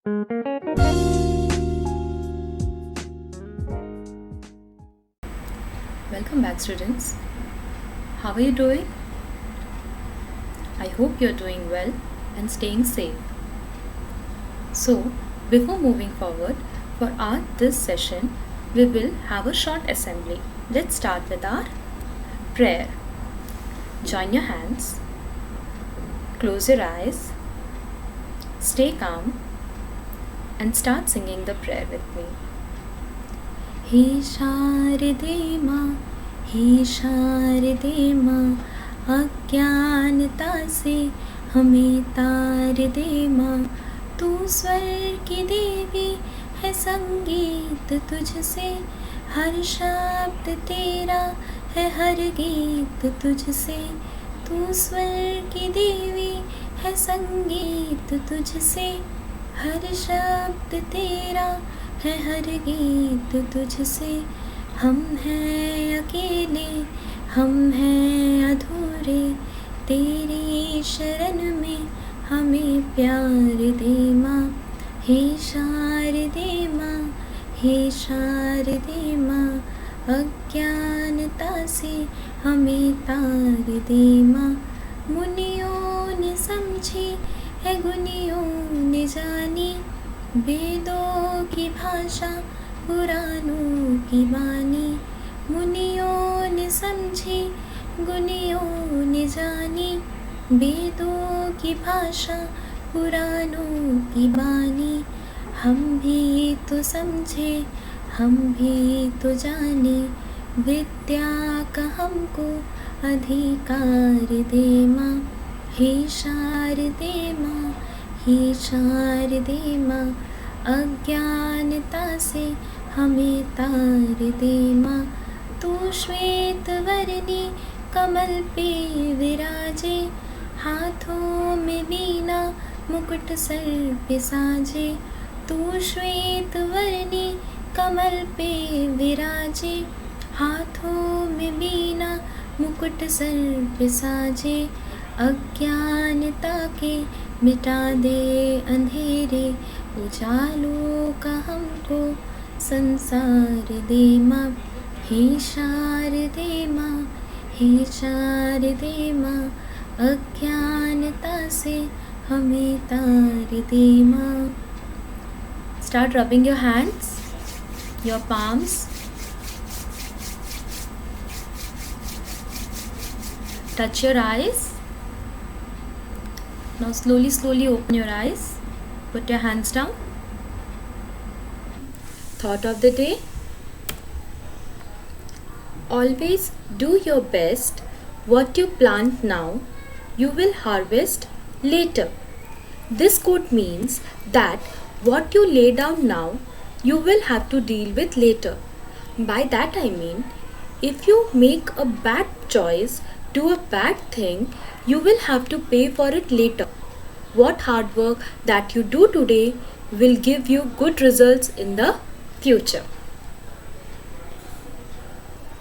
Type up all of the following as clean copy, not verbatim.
Welcome back, students. How are you doing? I hope you're doing well and staying safe. So, before moving forward, for our this session, we will have a short assembly. Let's start with our prayer. Join your hands, close your eyes, stay calm, and start singing the prayer with me. हे शारदे माँ, हे शारदे माँ, अज्ञानता से हमें तार दे माँ। तू स्वर की देवी है, संगीत तुझसे, हर शब्द तेरा है, हर गीत तुझसे। तू स्वर की देवी है, संगीत तुझसे, हर शब्द तेरा है, हर गीत तुझसे। हम हैं अकेले, हम हैं अधूरे, तेरी शरण में हमें प्यार दे माँ। हे शारदे माँ, हे शारदे माँ, अज्ञानता से हमें तार दे माँ। मुनियों ने समझी है, गुनियों ने जानी, वेदों की भाषा, पुराणों की वाणी। मुनियों ने समझी, गुनियों ने जानी, वेदों की भाषा, पुराणों की वाणी। हम भी तो समझे, हम भी तो जाने, विद्या का हमको अधिकार दे माँ। हे शारदे माँ, हे शारदे माँ, अज्ञानता से हमें तार दे माँ। तू श्वेत वर्णी कमल पे विराजे, हाथों में वीणा मुकुट सर पे साजे। तू श्वेत वर्णी कमल पे विराजे, हाथों में वीणा मुकुट सर पे साजे। अज्ञानता के मिटा दे अंधेरे, उजालों का हमको संसार दे माँ। हे शारदे माँ, हे शारदे माँ, अज्ञानता से हमें तार दे माँ। Start rubbing your hands, your palms. Touch your eyes. Now slowly open your eyes. Put your hands down. Thought of the day. Always do your best. What you plant now, you will harvest later. This quote means that what you lay down now, you will have to deal with later. By that I mean, if you make a bad choice, do a bad thing, you will have to pay for it later. What hard work that you do today will give you good results in the future.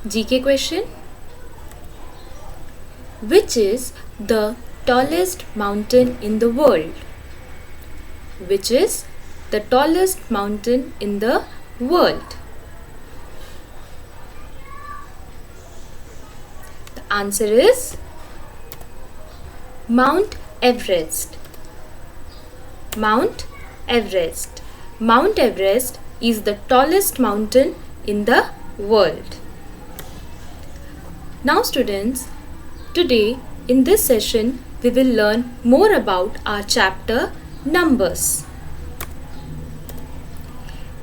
GK question. Which is the tallest mountain in the world? Which is the tallest mountain in the world? The answer is Mount Everest. Mount Everest. Mount Everest is the tallest mountain in the world. Now students, today in this session we will learn more about our chapter Numbers.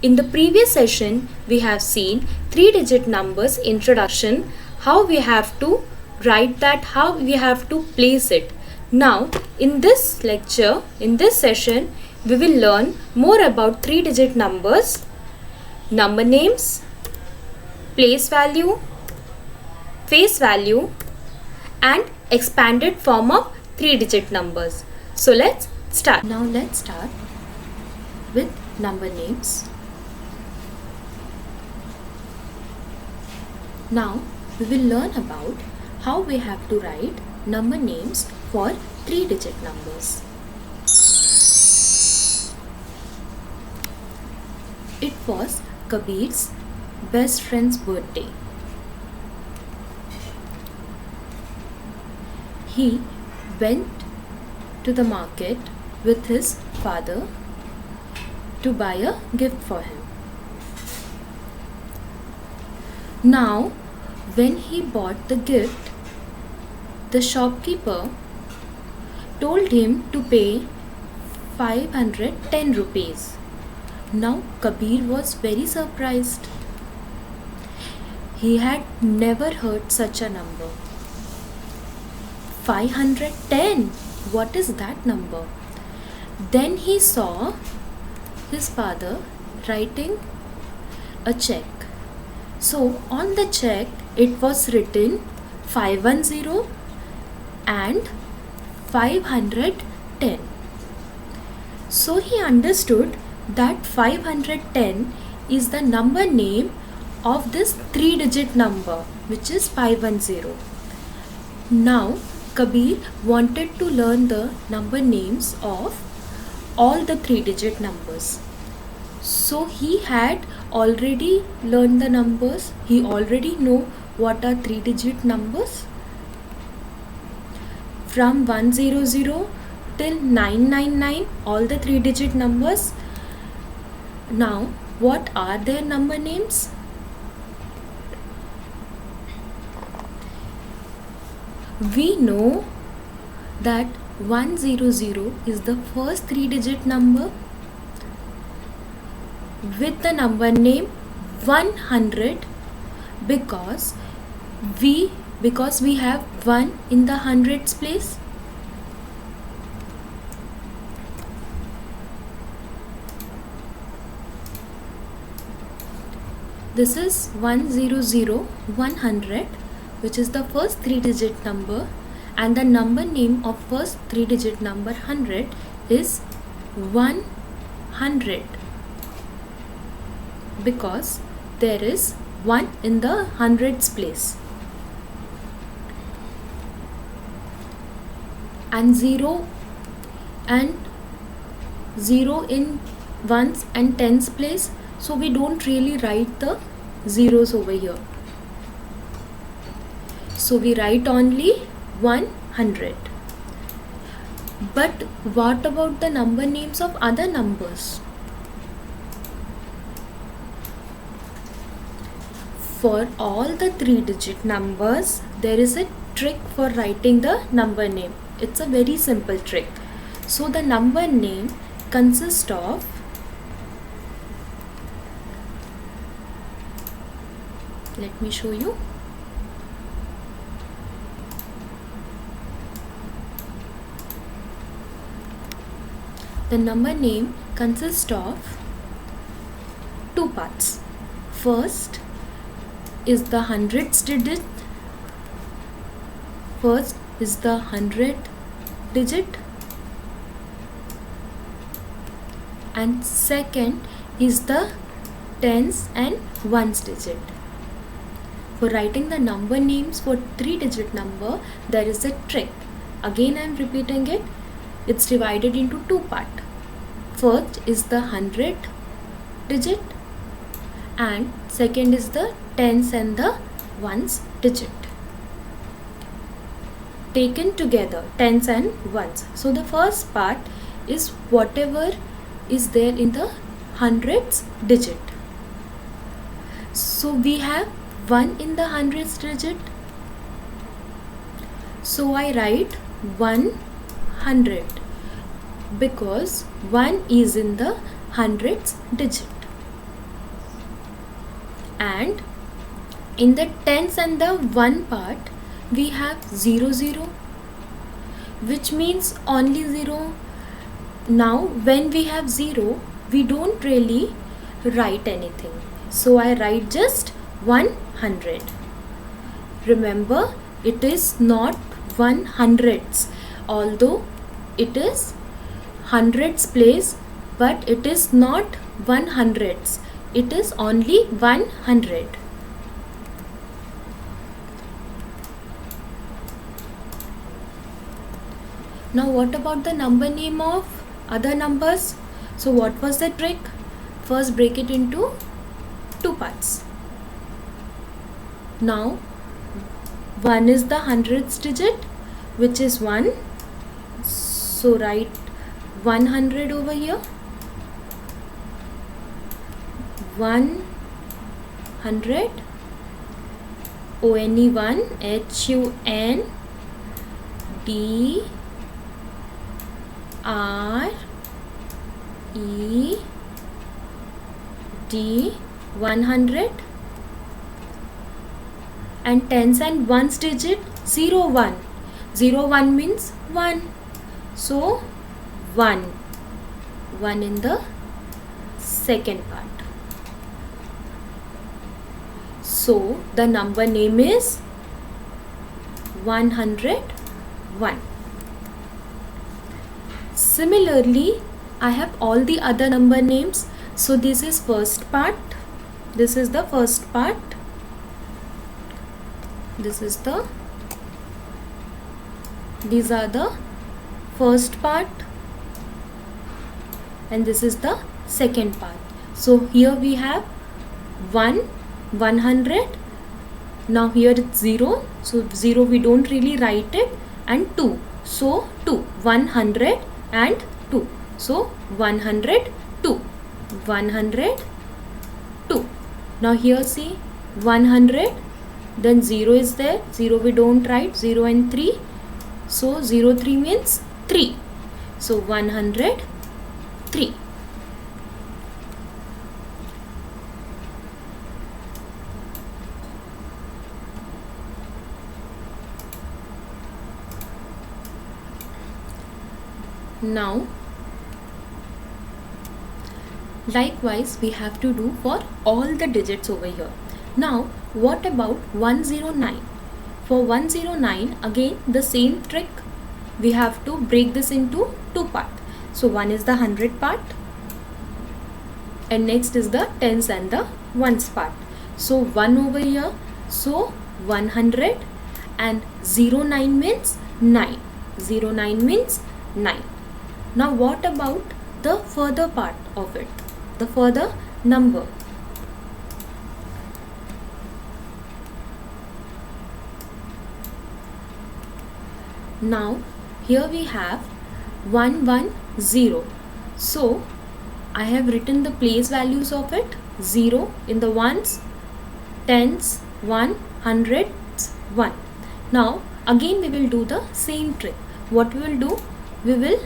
In the previous session we have seen 3-digit numbers introduction, how we have to write that, how we have to place it. Now in this lecture, in this session, we will learn more about 3-digit numbers, number names, place value, face value and expanded form of 3-digit numbers. So let's start. Now let's start with number names. Now we will learn about how we have to write number names for 3-digit numbers. It was Kabir's best friend's birthday. He went to the market with his father to buy a gift for him. Now, when he bought the gift, the shopkeeper told him to pay 510 rupees. Now Kabir was very surprised. He had never heard such a number. 510. What is that number? Then he saw his father writing a check. So on the check it was written 510 and 510. So he understood that 510 is the number name of this 3-digit number, which is 510. Now Kabir wanted to learn the number names of all the 3-digit numbers. So he had already learned the numbers. He already know what are 3-digit numbers. From 100 till 999, all the 3-digit numbers. Now, what are their number names? We know that 100 is the first 3-digit number with the number name 100 because we have 1 in the hundreds place. This is 100, which is the first 3-digit number, and the number name of first 3-digit number 100 is 100 because there is 1 in the hundreds place. And 0 in ones and tens place, so we don't really write the zeros over here. So we write only 100. But what about the number names of other numbers? For all the 3-digit numbers, there is a trick for writing the number name. It's a very simple trick. So the number name consists of let me show you. The number name consists of 2 parts. First is the hundreds digit. First is the 100 digit, and second is the tens and ones digit. For writing the number names for 3-digit number, there is a trick. Again I am repeating it. It's divided into 2 parts. First is the 100 digit and second is the tens and the ones digit. Taken together, tens and ones. So the first part is whatever is there in the hundreds digit. So we have 1 in the hundreds digit. So I write 100 because 1 is in the hundreds digit. And in the tens and the 1 part, we have 00, which means only 0. Now when we have 0, we don't really write anything. So I write just 100. Remember, it is not 100s, although it is hundreds place, but it is not 100s. It is only 100. Now what about the number name of other numbers? So what was the trick? First break it into two parts. Now 1 is the hundredths digit, which is 1. So write 100 over here. 100, ONE1, HUNDRED, 100. And tens and ones digit 0 1. 0 1 means 1. So 1 in the second part. So the number name is 101. Similarly, I have all the other number names. So this is first part. This is the first part. These are the first part, and this is the second part. So here we have 100. Now here it's 0, so 0 we don't really write it, and 2, so 2, 100 and 2, so 102. Now here see 100, then 0 is there, 0 we don't write, 0 and 3, so 03 means 3, so 103. Now likewise we have to do for all the digits over here. Now what about 109? For 109, again the same trick. We have to break this into two parts. So one is the hundred part, and next is the tens and the ones part. So 1 over here, so 100, and 09 means 9. 09 means 9. Now what about the further part of it, the further number? Now here we have 110. So I have written the place values of it, 0 in the ones, tens, 1, hundreds, 1. Now again we will do the same trick. What we will do, we will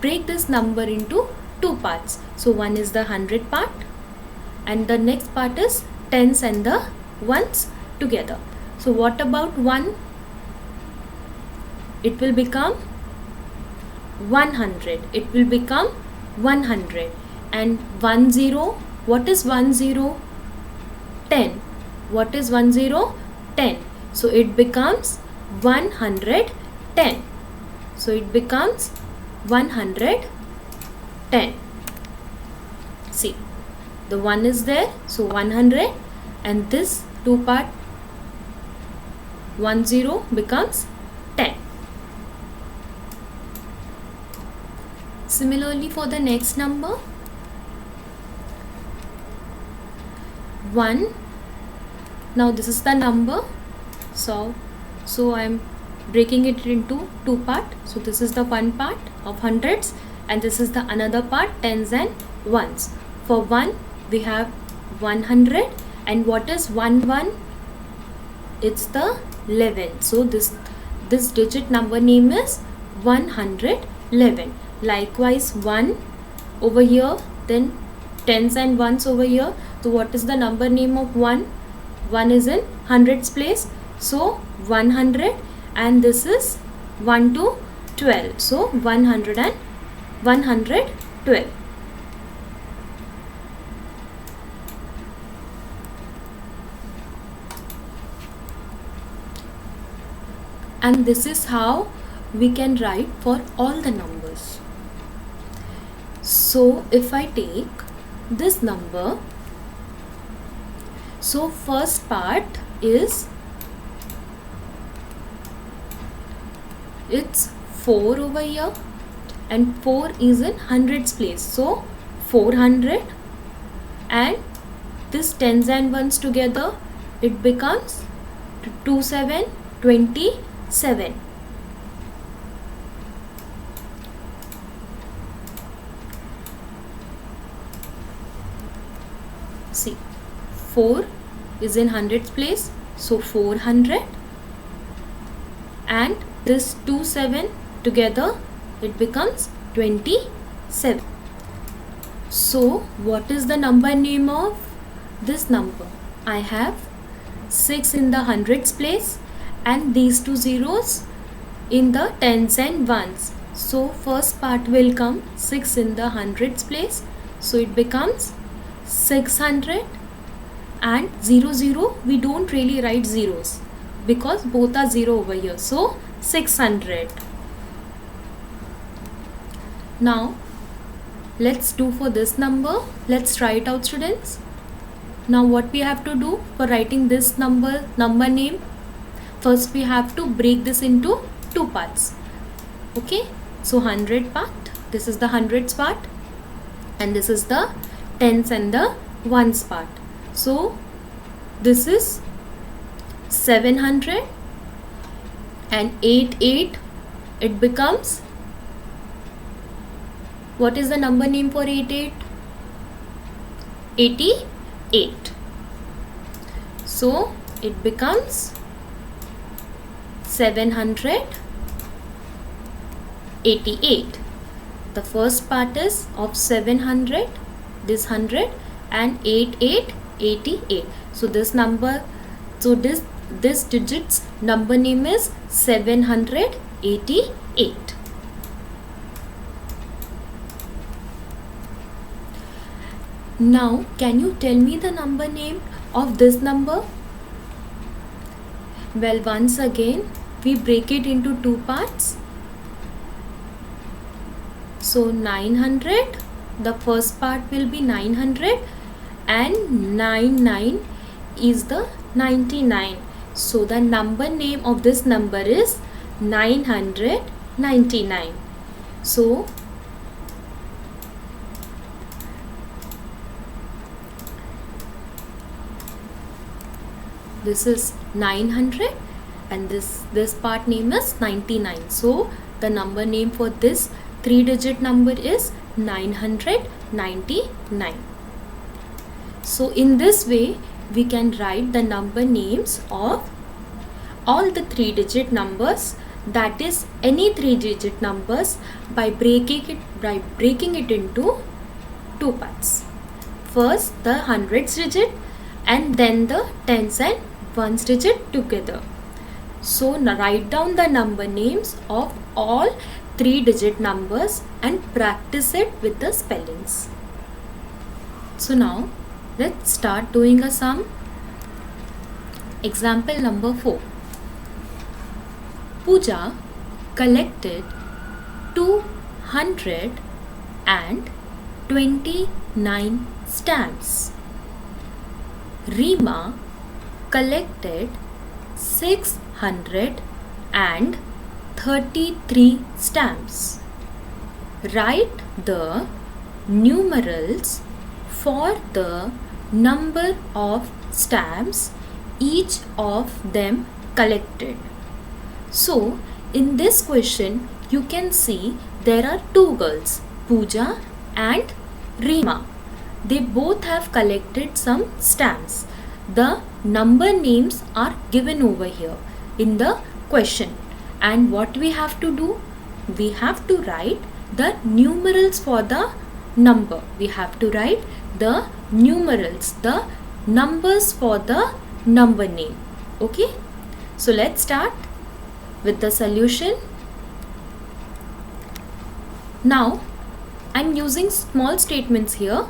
break this number into two parts. So one is the hundred part, and the next part is tens and the ones together. So what about 1? It will become 100. It will become 100. And 10, what is 10? 10. What is 10? 10. So it becomes 110. So it becomes 110. See, the 1 is there, so 100, and this two part 10 becomes 10. Similarly for the next number 1. Now this is the number, so I am breaking it into two part. So this is the one part of hundreds, and this is the another part, tens and ones. For 1 we have 100, and what is 1? It's the 11. So this digit number name is 111. Likewise 1 over here, then tens and ones over here. So what is the number name of 1? 1 is in hundreds place, so 100, and this is 1 to 12, so 100 and 112. And this is how we can write for all the numbers. So if I take this number, so first part is, it's 4 over here, and 4 is in hundreds place, so 400. and this tens and ones together, it becomes 27. See, 4 is in hundreds place, so 400, and this 27 together, it becomes 27. So what is the number name of this number? I have 6 in the hundreds place and these two zeros in the tens and ones. So first part will come 6 in the hundreds place, so it becomes 600, and 00 we don't really write zeros because both are 0 over here, so 600. Now let's do for this number. Let's try it out, students. Now what we have to do for writing this number name, first we have to break this into two parts. Okay, so 100 part, this is the hundreds part, and this is the tens and the ones part. So this is 700 and 8, it becomes, what is the number name for 88? 88. So it becomes 788. The first part is of 700, this 100, and 88. So this number, so this digit's number name is 788. Now can you tell me the number name of this number? Well, once again we break it into two parts. So 900, the first part will be 900, and 99 is the 99. So the number name of this number is 999. So this is 900 and this part name is 99. So the number name for this 3-digit number is 999. So in this way we can write the number names of all the 3-digit numbers, that is any 3-digit numbers, by breaking it into two parts. First the hundreds digit and then the tens and ones digit together. So now write down the number names of all 3-digit numbers and practice it with the spellings. So now let's start doing a sum. Example number 4. Pooja collected 229 stamps. Reema collected 633 stamps. Write the numerals for the number of stamps each of them collected. So in this question you can see there are two girls, Pooja and Reema. They both have collected some stamps. The number names are given over here in the question, and what we have to do, we have to write the numerals for the number. We have to write the numerals, the numbers for the number name. Okay, so let's start with the solution. Now I'm using small statements here.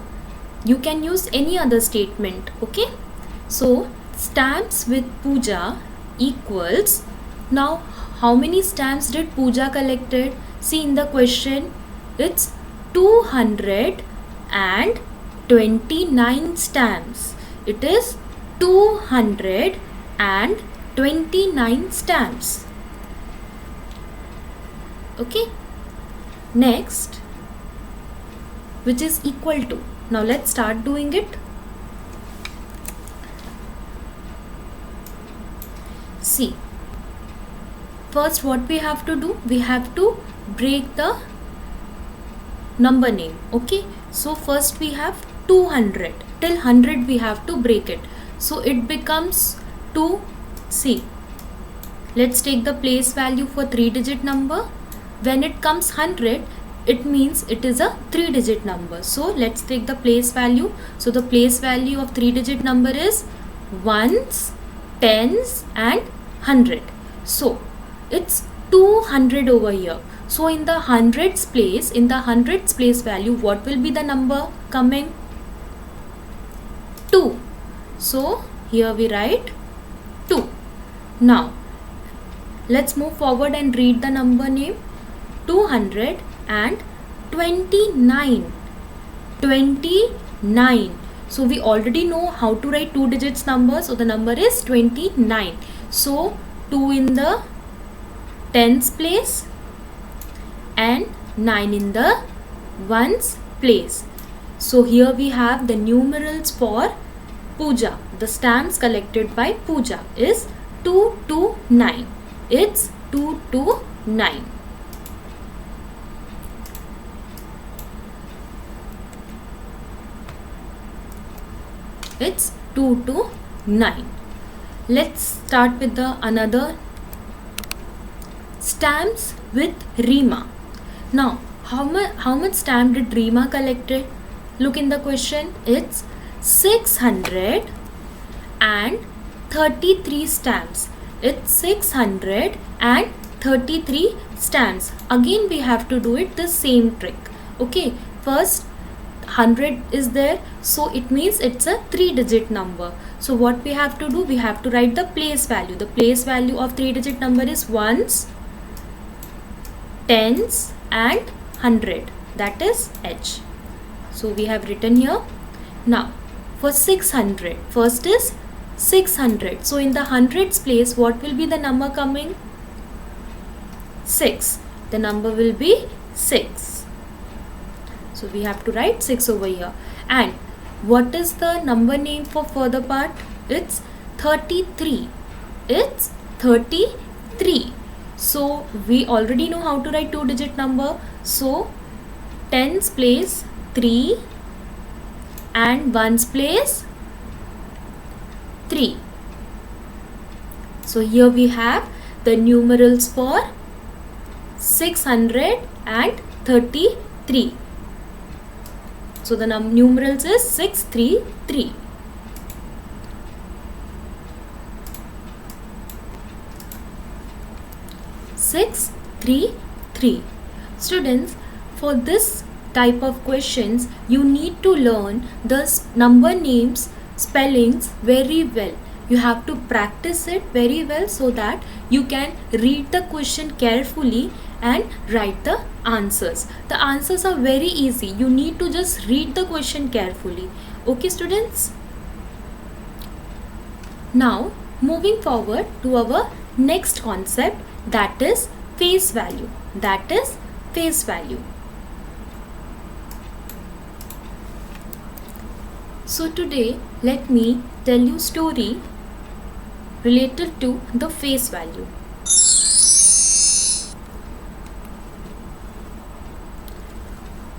You can use any other statement. Okay, so stamps with Pooja equals, now how many stamps did Pooja collected? See in the question it's 229 stamps. It is 229 stamps. Okay, next, which is equal to, Now let's start doing it. See, first what we have to do, we have to break the number name. Okay, so first we have 200, till 100 we have to break it, so it becomes 2. See, let's take the place value for 3-digit number. When it comes 100, it means it is a 3-digit number, so let's take the place value. So the place value of 3-digit number is ones, tens and 100, so it's 200 over here. So in the hundreds place, value, what will be the number coming? 2. So here we write 2. Now let's move forward and read the number name. 229. 29. So we already know how to write 2 digits number, so the number is 29. So 2 in the tens place and 9 in the ones place. So here we have the numerals for puja. The stamps collected by puja is 229. It's 229. It's 229. Let's start with the another stamps with Rima. Now how much stamp did Rima collected? Look in the question. It's 633 stamps. It's 633 stamps. Again we have to do it the same trick. Okay, first 100 is there, so it means it's a 3-digit number. So what we have to do, we have to write the place value. The place value of 3-digit number is ones, tens and 100, that is H. So we have written here. Now for 600, first is 600. So in the hundreds place, what will be the number coming? 6. The number will be 6. So we have to write 6 over here. And what is the number name for further part? It's 33. It's 33. So we already know how to write 2-digit number. So tens place 3 and ones place 3. So here we have the numerals for 633. So the numerals is 633. Students, for this type of questions, you need to learn the number names spellings very well. You have to practice it very well so that you can read the question carefully and write the answers. The answers are very easy. You need to just read the question carefully. Okay, students? Now, moving forward to our next concept, that is face value. That is face value. So today, let me tell you story related to the face value.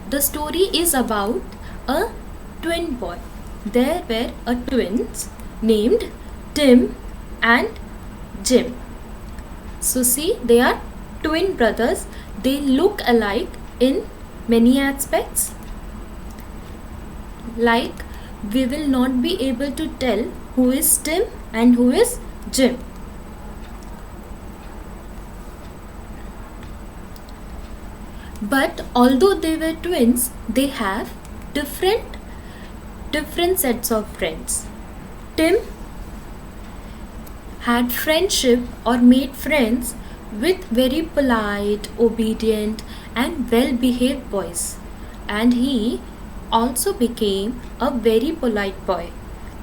The story is about a twin boy. There were twins named Tim and Jim. So see, they are twin brothers. They look alike in many aspects. Like, we will not be able to tell who is Tim and who is Jim. But although they were twins, they have different sets of friends. Tim had friendship or made friends with very polite, obedient and well-behaved boys, and he also became a very polite boy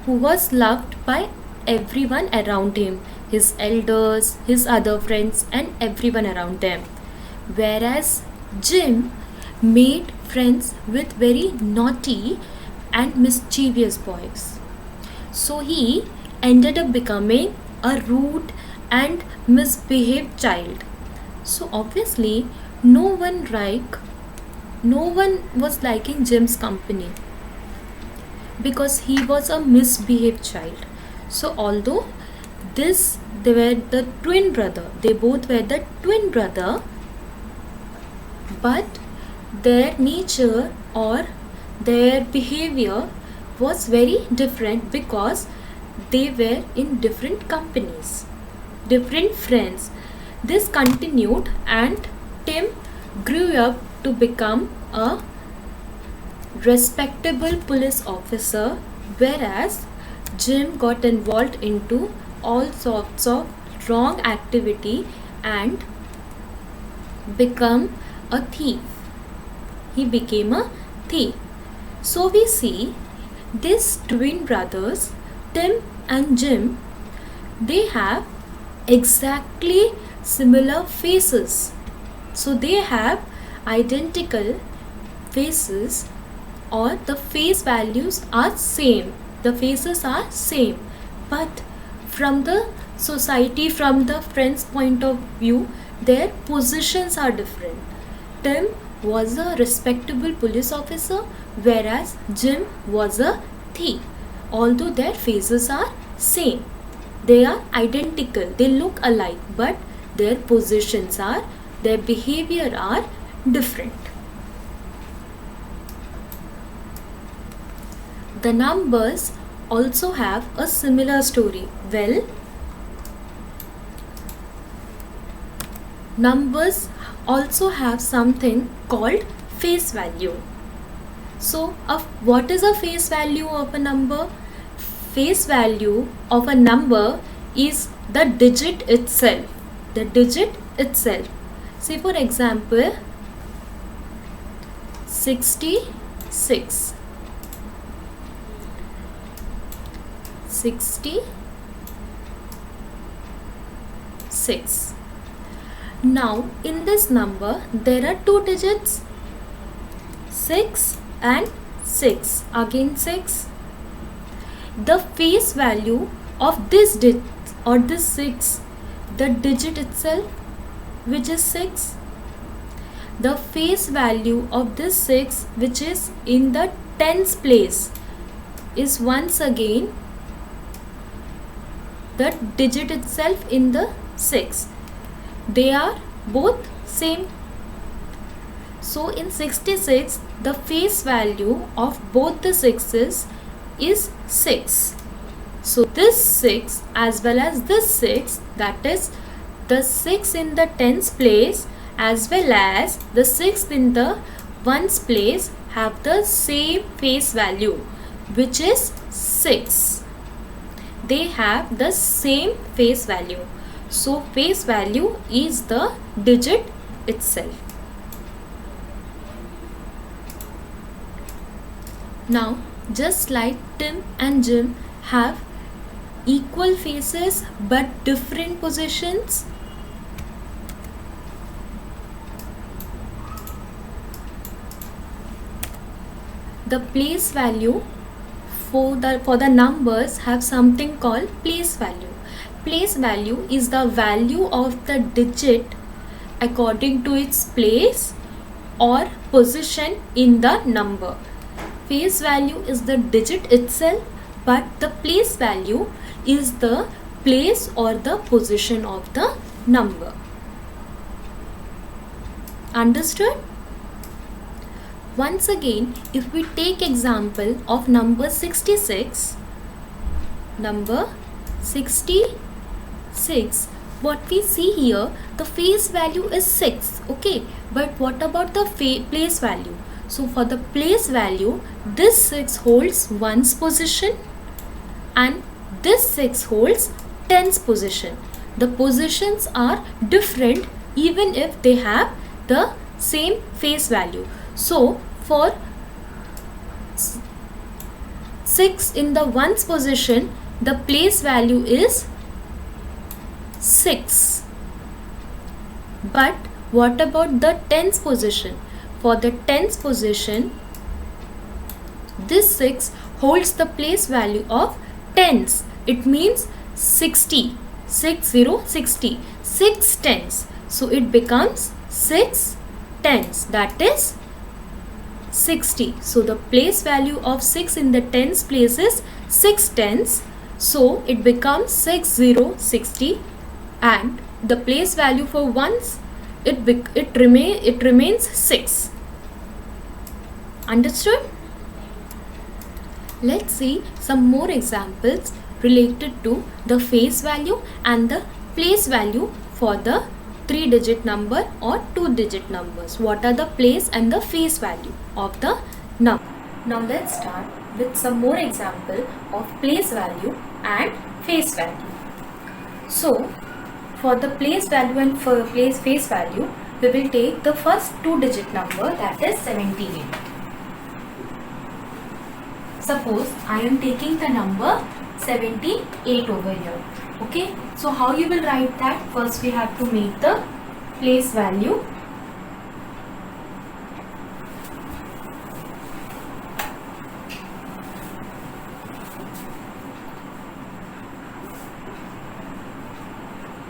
who was loved by everyone around him, his elders, his other friends and everyone around them. Whereas Jim made friends with very naughty and mischievous boys. So he ended up becoming a rude and misbehaved child. So obviously no one was liking Jim's company because he was a misbehaved child. So although they were the twin brother, they both were the twin brother, but their nature or their behavior was very different because they were in different companies, different friends. This continued, and Tim grew up to become a respectable police officer, whereas Jim got involved into all sorts of wrong activity and become a thief. He became a thief. So we see these twin brothers, Tim and Jim, they have exactly similar faces. So they have identical faces, or the face values are same. The faces are same, but from the society, from the friends' point of view, their positions are different. Tim was a respectable police officer, whereas Jim was a thief. Although their faces are same, they are identical, they look alike, but their positions are, their behavior are different. The numbers also have a similar story. Well, numbers also have something called face value. So, what is a face value of a number? Face value of a number is the digit itself. The digit itself. Say for example, 66. 66. Now in this number there are two digits, 6 and 6. Again 6. The face value of this digit or this 6, the digit itself, which is 6, the face value of this 6, which is in the tens place, is once again the digit itself in the 6. They are both same. So in 66, the face value of both the 6's is 6. So this 6 as well as this 6, that is the 6 in the tens place as well as the 6 in the ones place, have the same face value, which is 6. They have the same face value. So face value is the digit itself. Now, just like Tim and Jim have equal faces but different positions, the place value for the numbers have something called place value. Place value is the value of the digit according to its place or position in the number. Face value is the digit itself, but the place value is the place or the position of the number. Understood? Once again, if we take example of number 66, what we see here, the face value is 6, okay, but what about the place value? So for the place value, this 6 holds 1's position and this 6 holds 10's position. The positions are different even if they have the same face value. So for 6 in the 1's position, the place value is 6. But what about the 10's position? For the 10's position, This 6 holds the place value of tens. It means 60. 60. 6 tens. So it becomes 6 tens. That is 60. So the place value of 6 in the tens place is 6 tens. So it becomes 60. And the place value for ones, it remains 6. Understood? Let's see some more examples related to the face value and the place value for the 3-digit number or 2-digit numbers. What are the place and the face value of the number? Now let's start with some more example of place value and face value. So for the place value and for face value, we will take the first 2-digit number, that is 78. Suppose I am taking the number 78 over here. Okay, so how you will write that? First we have to make the place value.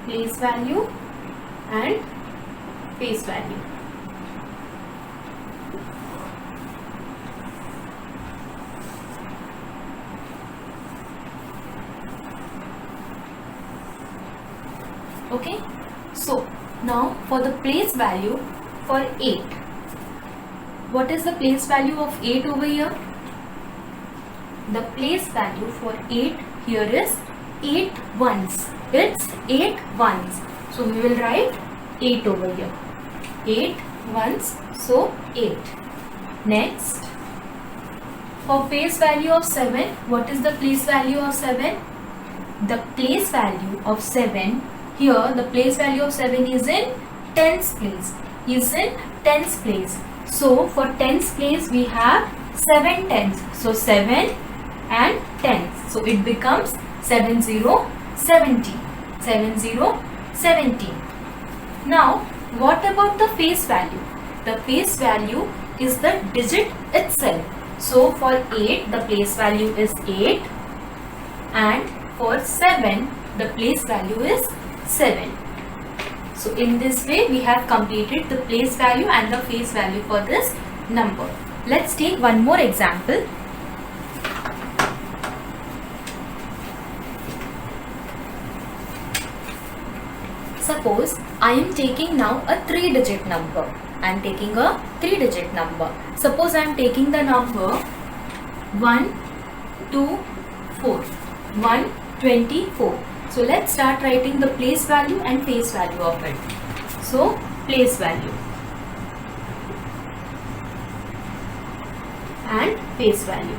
Place value and face value. Okay, so now for the place value for 8. What is the place value of 8 over here? The place value for 8 here is 8 ones. It's 8 ones. So we will write 8 over here. 8 ones, so 8. Next, for place value of 7, what is the place value of 7? The place value of 7, here the place value of 7 is in tens place. So for tens place we have 7 tens. So 7 and tens. So it becomes 70, 70. 70, 70. Now what about the face value? The face value is the digit itself. So for 8 the place value is 8 and for 7 the place value is 7. So in this way we have completed the place value and the face value for this number. Let's take one more example. Suppose I am taking now a 3-digit number. I am taking a 3-digit number. Suppose I am taking the number 124. 124. So let's start writing the place value and face value of it. So place value and face value.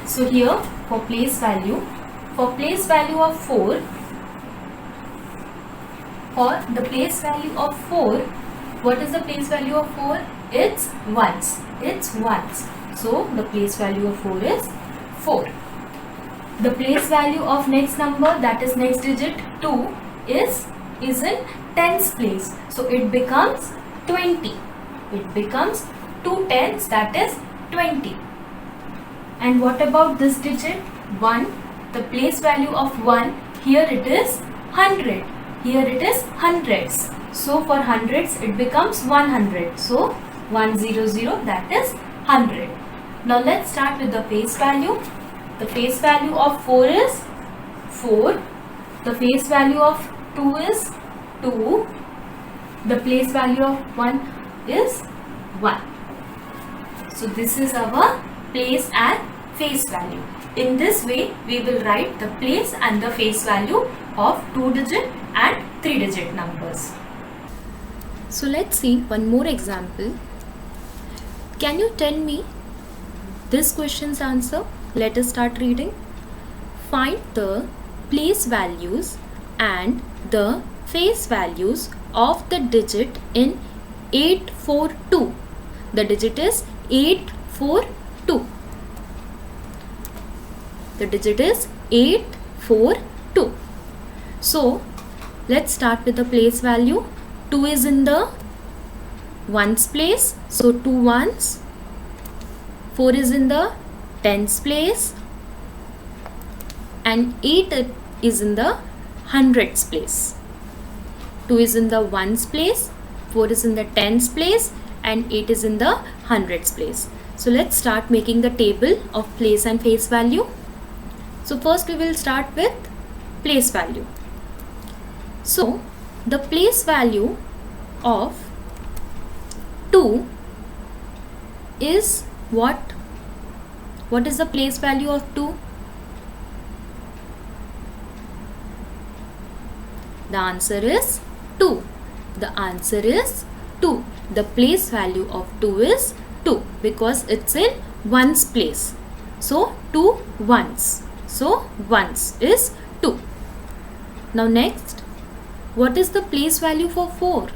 So here for place value of 4, for the place value of 4, what is the place value of 4? It's ones. It's ones. So the place value of 4 is 4. The place value of next number, that is next digit 2, is in tens place. So it becomes 20. It becomes 2 tens, that is 20. And what about this digit 1? The place value of 1, here it is 100. Here it is hundreds. So for hundreds it becomes 100. So 100, that is 100. Now let's start with the face value. The face value of 4 is 4. The face value of 2 is 2. The place value of 1 is 1. So this is our place and face value. In this way we will write the place and the face value of 2-digit and 3-digit numbers. So let's see one more example. Can you tell me this question's answer? Let us start reading. Find the place values and the face values of the digit in 842. The digit is 842. The digit is 842. So let's start with the place value. 2 is in the ones place, so 2 ones. 4 is in the tens place, and 8 is in the hundreds place. 2 is in the ones place, 4 is in the tens place, and 8 is in the hundreds place. So let's start making the table of place and face value. So first we will start with place value. So the place value of 2 is what? What is the place value of 2? The answer is 2. The answer is 2. The place value of 2 is 2 because it's in ones place. So 2 ones. So ones is 2. Now next, what is the place value for 4?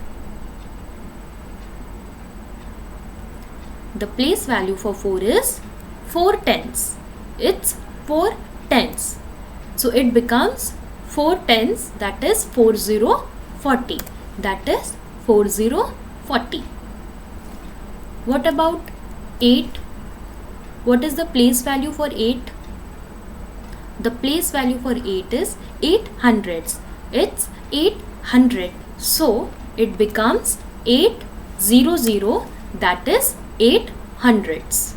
The place value for 4 is 4 tens. It's 4 tens. So it becomes 4 tens, that is 4040. That is 4040. What about 8? What is the place value for 8? The place value for 8 is 800s. It's 800. So it becomes 800, that is 800s.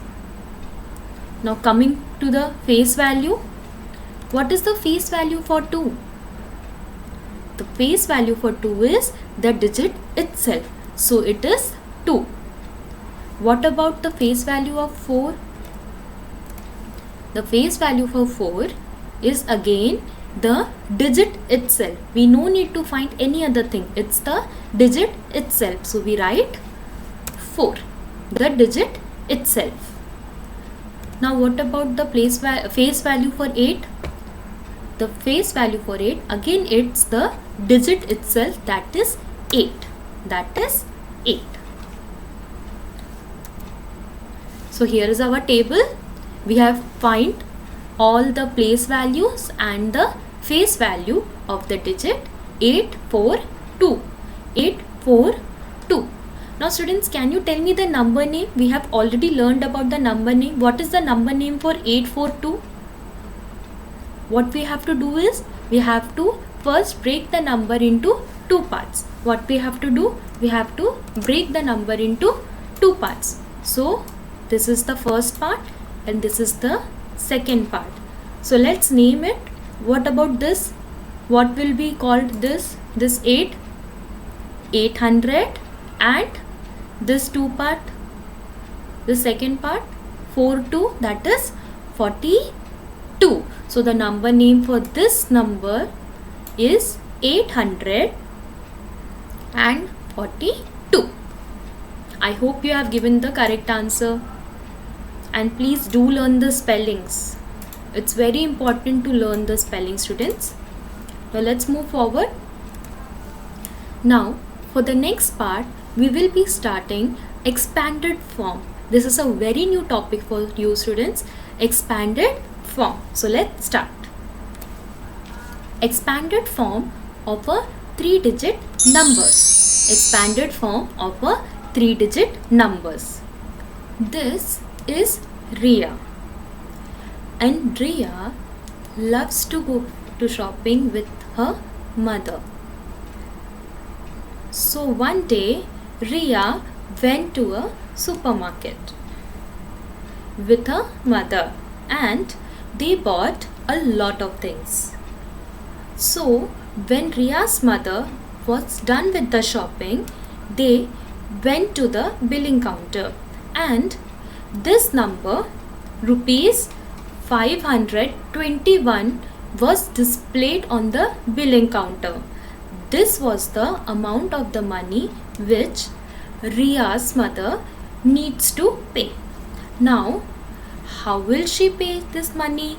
Now coming to the face value. What is the face value for 2? The face value for 2 is the digit itself. So it is 2. What about the face value of 4? The face value for 4 is again the digit itself. We no need to find any other thing. It's the digit itself. So we write 4, the digit itself. Now what about the face value for 8? The face value for 8, again it's the digit itself, that is 8. That is 8. So here is our table. We have find all the place values and the face value of the digit 842. 842. Now students, can you tell me the number name? We have already learned about the number name. What is the number name for 842? What we have to do is, we have to first break the number into two parts. What we have to do? We have to break the number into two parts. So this is the first part and this is the second part. So let's name it. What about this? What will be called this? This 8, 800, and this two part, the second part, 42, that is 42. So the number name for this number is 842. I hope you have given the correct answer. And please do learn the spellings. It's very important to learn the spelling, students. Now let's move forward. Now for the next part, we will be starting expanded form. This is a very new topic for you students. Expanded form. So let's start. Expanded form of a 3-digit numbers. Expanded form of a 3-digit numbers. This is Ria, and Ria loves to go to shopping with her mother. So one day Ria went to a supermarket with her mother and they bought a lot of things. So when Ria's mother was done with the shopping, they went to the billing counter and this number, rupees 521, was displayed on the billing counter. This was the amount of the money which Ria's mother needs to pay. Now, how will she pay this money?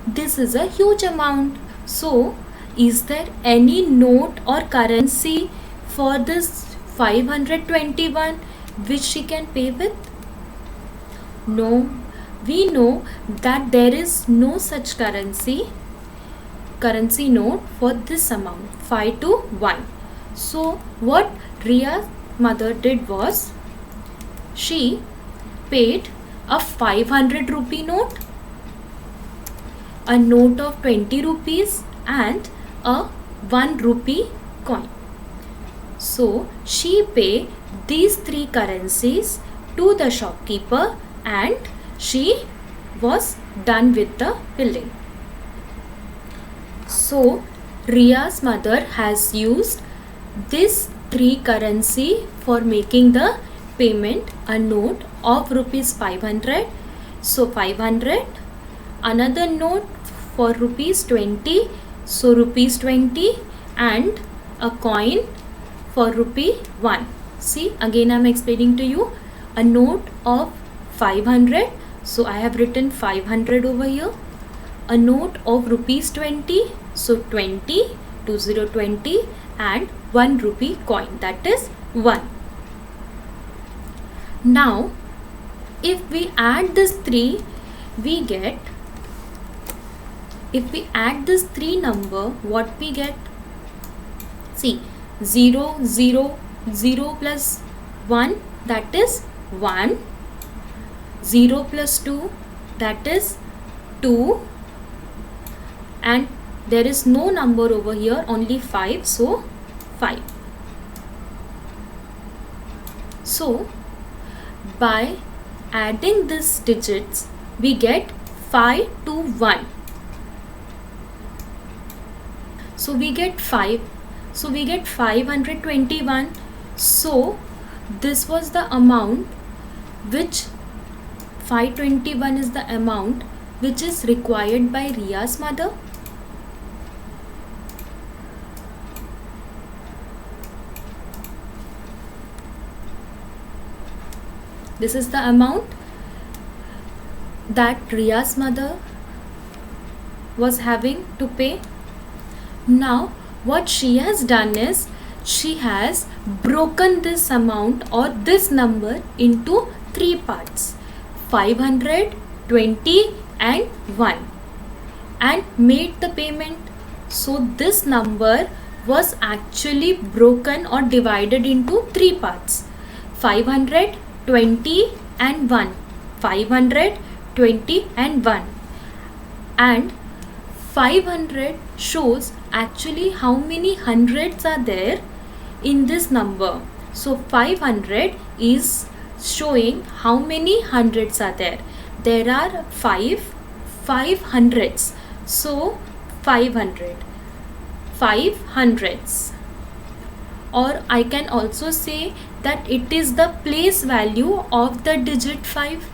This is a huge amount. So, is there any note or currency for this 521 which she can pay with? No, we know that there is no such currency currency note for this amount, 5 to 1. So what Ria's mother did was, she paid a 500 rupee note, a note of 20 rupees and a 1 rupee coin. So she paid these three currencies to the shopkeeper and she was done with the billing. So Ria's mother has used this three currency for making the payment, a note of rupees 500. So 500, another note for rupees 20, so rupees 20, and a coin for rupee 1. See, again I am explaining to you, a note of 500, so I have written 500 over here, a note of rupees 20, so 20, 20, and 1 rupee coin, that is 1. Now if we add this 3, we get, if we add this 3 number, what we get? See, 0, 0, 0 plus 1, that is 1. 0 plus 2, that is 2. And there is no number over here, only 5, so 5. So by adding these digits, we get 5 to 1. So we get 5. So we get 521. So this was the amount which 521 is the amount which is required by Ria's mother. This is the amount that Ria's mother was having to pay. Now what she has done is, she has broken this amount or this number into 3 parts, 500, 20 and 1, and made the payment. So this number was actually broken or divided into 3 parts, 500, 20 and 1, 500, 20 and 1, and 500 shows actually how many hundreds are there in this number. So 500 is showing how many hundreds are there. There are 5 hundreds. So 500, 5 hundreds. Or I can also say that it is the place value of the digit 5.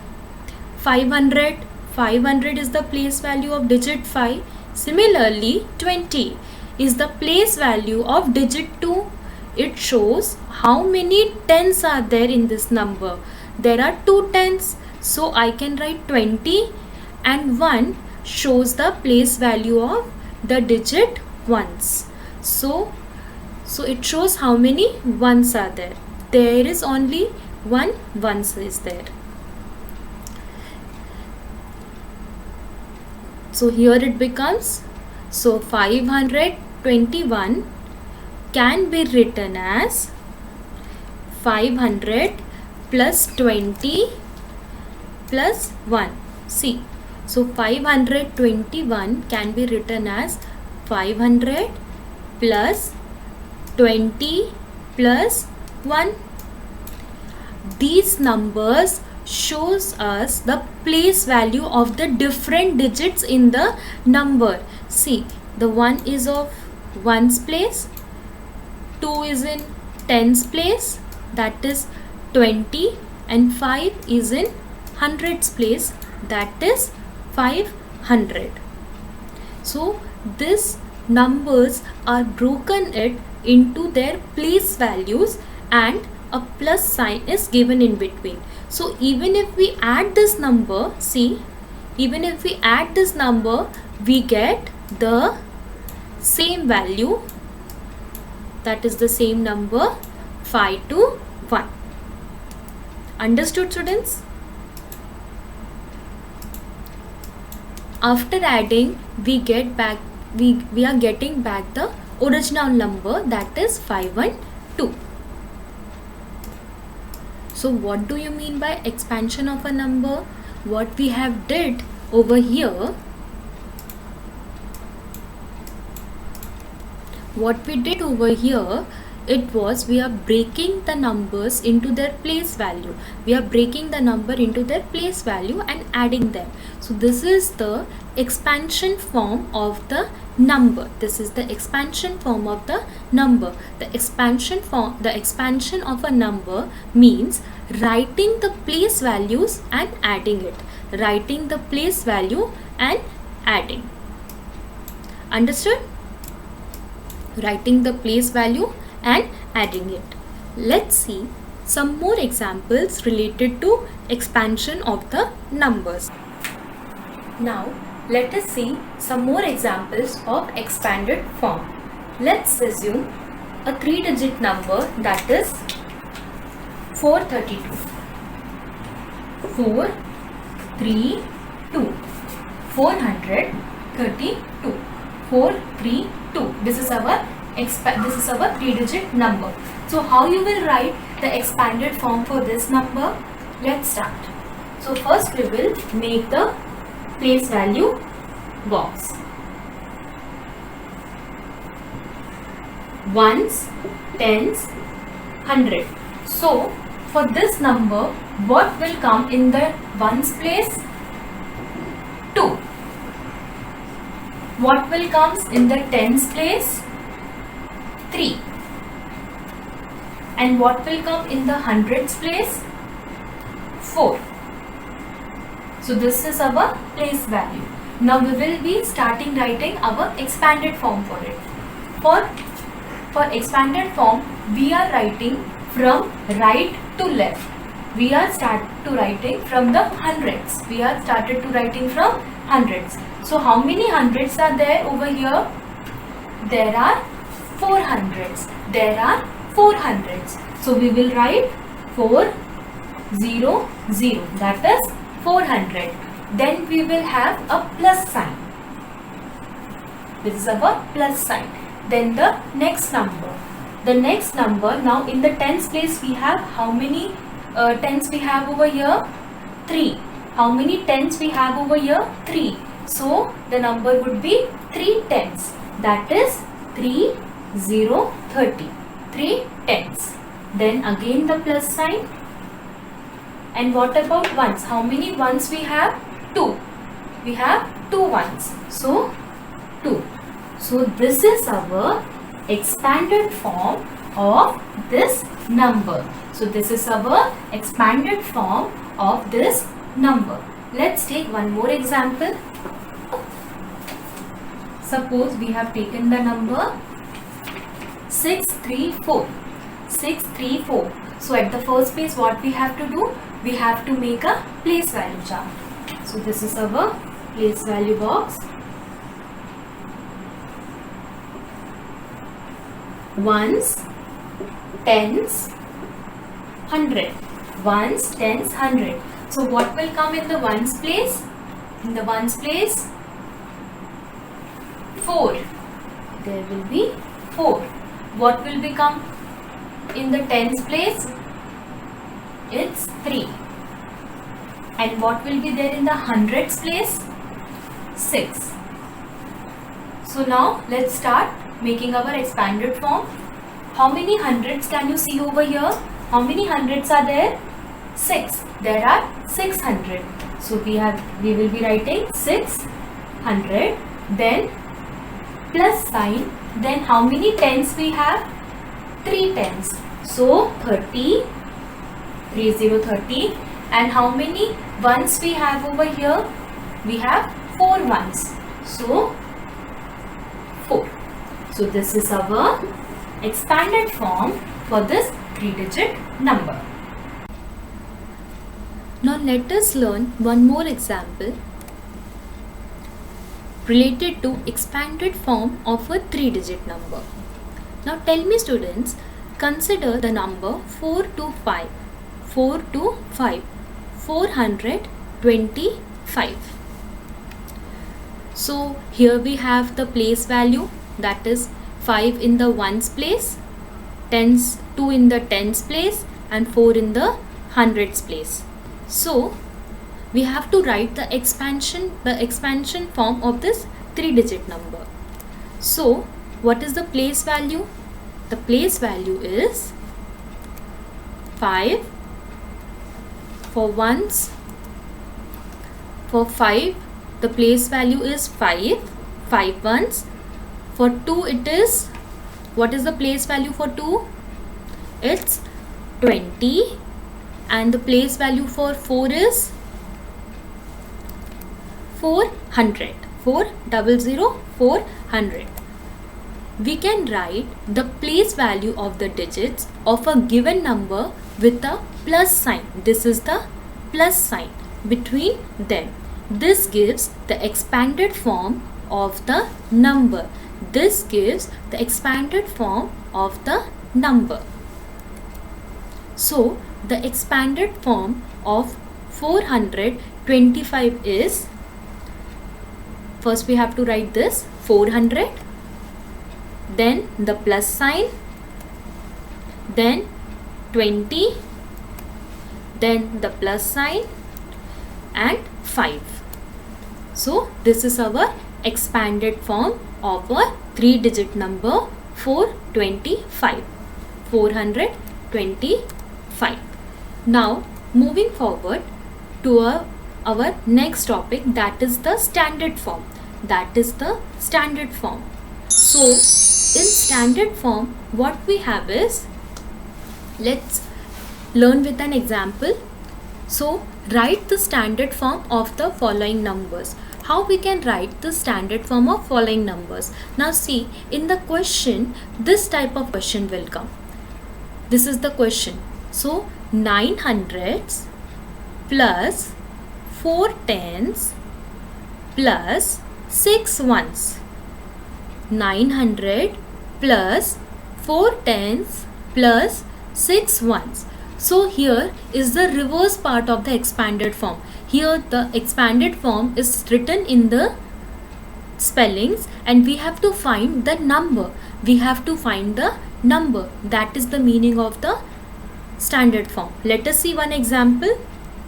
500 is the place value of digit 5. Similarly, 20 is the place value of digit 2. It shows how many tens are there in this number. There are 2 tens. So I can write 20, and 1 shows the place value of the digit ones. So it shows how many ones are there. There is only 1 ones is there. So here it becomes, so 521 can be written as 500 plus 20 plus 1. See, so 521 can be written as 500 plus 20 plus 1. These numbers shows us the place value of the different digits in the number. See, the 1 is of ones place, 2 is in tens place, that is 20, and 5 is in hundreds place, that is 500. So these numbers are broken it into their place values and a plus sign is given in between. So even if we add this number, see, even if we add this number, we get the same value, that is the same number, 5 to 1. Understood, students? After adding, we get back we are getting back the original number, that is 512. So what do you mean by expansion of a number? What we have did over here, it was we are breaking the numbers into their place value. We are breaking the number into their place value and adding them. So this is the expansion form of the number. This is the expansion form of the number. The expansion of a number means writing the place values and adding it. Writing the place value and adding. Understood? Writing the place value and adding it. Let's see some more examples related to expansion of the numbers. Now let us see some more examples of expanded form. Let's assume a 3-digit number, that is 432. 432. 432. 432. This is our 3-digit number. So how you will write the expanded form for this number? Let's start. So first we will make the place value box. Ones, tens, 100. So for this number, what will come in the ones place? 2. What will comes in the tens place? 3. And what will come in the hundreds place? 4. So this is our place value. Now we will be starting writing our expanded form for it. For expanded form, we are writing from right to left. We are writing from the hundreds. We are started to writing from hundreds. So how many hundreds are there over here? There are 4 hundreds. There are 4 hundreds. So we will write 400. That is 400. Then we will have a plus sign. This is our plus sign. Then the next number. The next number, now in the tens place we have how many tens we have over here? 3. How many tens we have over here? 3. So the number would be 3 tens. That is 30. 3 tens. Then again the plus sign. And what about ones? How many ones we have? 2. We have 2 ones. So 2. So this is our expanded form of this number. So this is our expanded form of this number. Let's take one more example. Suppose we have taken the number 634. 634. So at the first place what we have to do? We have to make a place value chart. So this is our place value box. Ones, tens, 100. Ones, tens, 100. So what will come in the ones place? In the ones place, 4. There will be 4. What will become in the tens place? It's 3. And what will be there in the hundreds place? 6. So now let's start making our expanded form. How many hundreds can you see over here? How many hundreds are there? 6. There are 600. So we will be writing 600. Then plus sign. Then how many tens we have? 3 tens. So 30. 30. And how many ones we have over here? We have 4 ones. So 4. So this is our expanded form for this 3-digit number. Now let us learn one more example related to expanded form of a 3-digit number. Now tell me students, consider the number 425. 425. 425. So here we have the place value, that is 5 in the ones place, 2 in the tens place, and 4 in the hundreds place. So we have to write the expansion form of this 3-digit number. So what is the place value? The place value is 5 for ones. For 5 the place value is 5 ones. For 2 it is, what is the place value for 2? It's 20. And the place value for 4 is 400. 400. We can write the place value of the digits of a given number with a plus sign. This is the plus sign between them. This gives the expanded form of the number. This gives the expanded form of the number. So the expanded form of 425 is, first we have to write this 400, then the plus sign, then 20, then the plus sign, and 5. So this is our expanded form of a 3-digit number 425. 425. Now moving forward to our next topic, that is the standard form. So in standard form what we have is, let's learn with an example. So write the standard form of the following numbers. How we can write the standard form of following numbers? Now see, in the question, this type of question will come. This is the question. So 9 hundreds plus 4 tens plus 6 ones. 900 plus 4 tens plus 6 ones. So here is the reverse part of the expanded form. Here the expanded form is written in the spellings and we have to find the number. That is the meaning of the standard form. Let us see one example.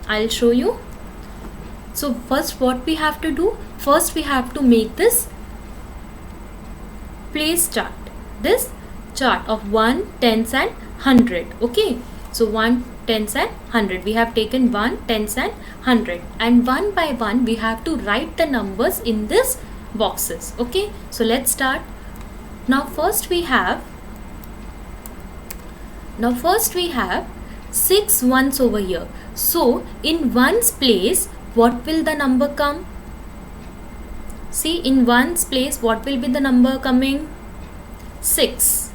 I'll show you. So first what we have to do? First we have to make this place chart. This chart of 1, tens and 100. Okay. So 1, tens and 100. We have taken 1, tens and 100. And one by one we have to write the numbers in this boxes. Okay. So let's start. Now first we have 6 ones over here. So in ones place what will the number come? See, in ones place what will be the number coming? 6.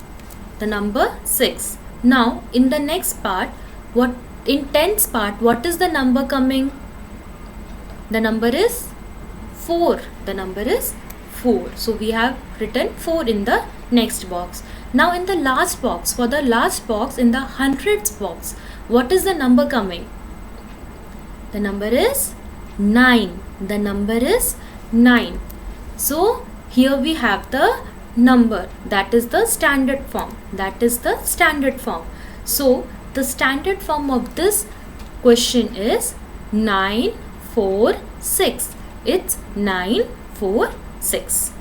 The number 6. Now in the next part, in tens part, what is the number coming? The number is 4. So we have written 4 in the next box. Now in the last box, in the hundreds box, what is the number coming? The number is 9. So here we have the number, that is the standard form. So the standard form of this question is 946. It's 946.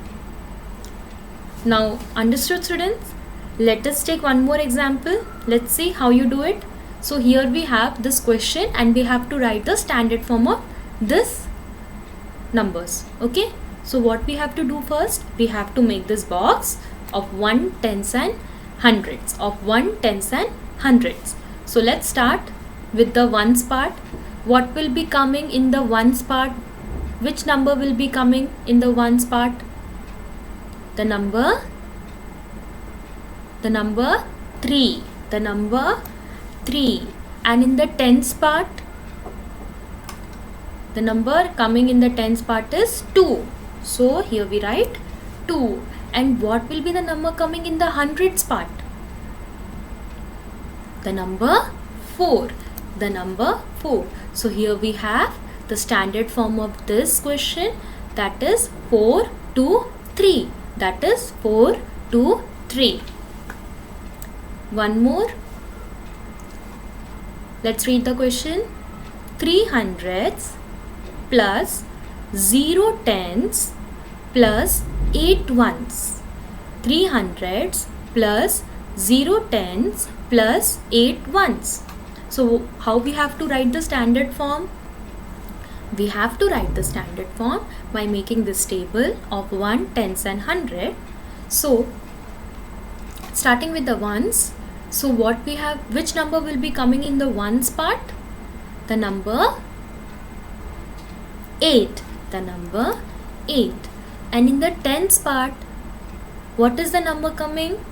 Now understood, students? Let us take one more example. Let's see how you do it. So here we have this question and we have to write the standard form of this numbers. Okay. So what we have to do first? We have to make this box of 1, tens and hundreds. So let's start with the ones part. What will be coming in the ones part? Which number will be coming in the ones part? The number 3. And in the tens part, the number coming in the tens part is 2. So here we write 2. And what will be the number coming in the hundreds part? The number 4. So here we have the standard form of this question. that is 4, 2, 3. That is 4, 2, 3. One more. Let's read the question. 3 hundreds plus 0 tens plus 8 ones. 3 hundreds plus 0 tens plus 8 ones. So how we have to write the standard form? We have to write the standard form by making this table of 1, tens and 100. So starting with the ones, so what we have, which number will be coming in the ones part? The number 8. The number 8. And in the tens part, what is the number coming?